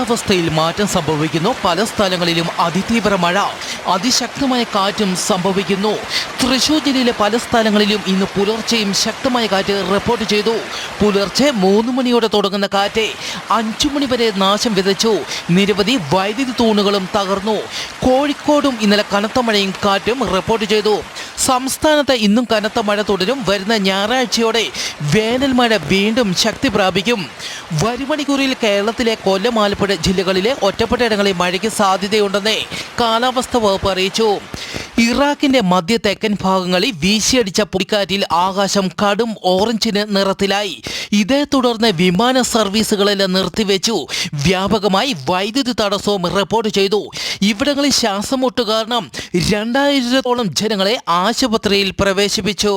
കാലാവസ്ഥയിൽ മാറ്റം സംഭവിക്കുന്നു. പല സ്ഥലങ്ങളിലും അതിതീവ്ര മഴ, അതിശക്തമായ കാറ്റും സംഭവിക്കുന്നു. തൃശൂർ ജില്ലയിലെ പല സ്ഥലങ്ങളിലും ഇന്ന് പുലർച്ചെയും ശക്തമായ കാറ്റ് റിപ്പോർട്ട് ചെയ്തു. പുലർച്ചെ 3 മണിയോടെ തുടങ്ങുന്ന കാറ്റ് 5 മണി വരെ നാശം വിതച്ചു. നിരവധി വൈദ്യുതി തൂണുകളും തകർന്നു. കോഴിക്കോടും ഇന്നലെ കനത്ത മഴയും കാറ്റും റിപ്പോർട്ട് ചെയ്തു. സംസ്ഥാനത്ത് ഇന്നും കനത്ത മഴ തുടരും. വരുന്ന ഞായറാഴ്ചയോടെ വേനൽ മഴ വീണ്ടും ശക്തി പ്രാപിക്കും. വരും മണിക്കൂറിൽ കേരളത്തിലെ കൊല്ലം, ആലപ്പുഴ ജില്ലകളിലെ ഒറ്റപ്പെട്ട ഇടങ്ങളിൽ മഴയ്ക്ക് സാധ്യതയുണ്ടെന്ന് കാലാവസ്ഥാ വകുപ്പ് അറിയിച്ചു. ഇറാഖിന്റെ മധ്യ തെക്കൻ ഭാഗങ്ങളിൽ വീശിയടിച്ച പൊടിക്കാറ്റിൽ ആകാശം കടും ഓറഞ്ച് നിറത്തിലായി. ഇതേ തുടർന്ന് വിമാന സർവീസുകളെല്ലാം നിർത്തിവെച്ചു. വ്യാപകമായി വൈദ്യുതി തടസ്സവും റിപ്പോർട്ട് ചെയ്തു. ഇവിടങ്ങളിൽ ശ്വാസം മുട്ട് കാരണം 2000-ഓളം ജനങ്ങളെ ആശുപത്രിയിൽ പ്രവേശിപ്പിച്ചു.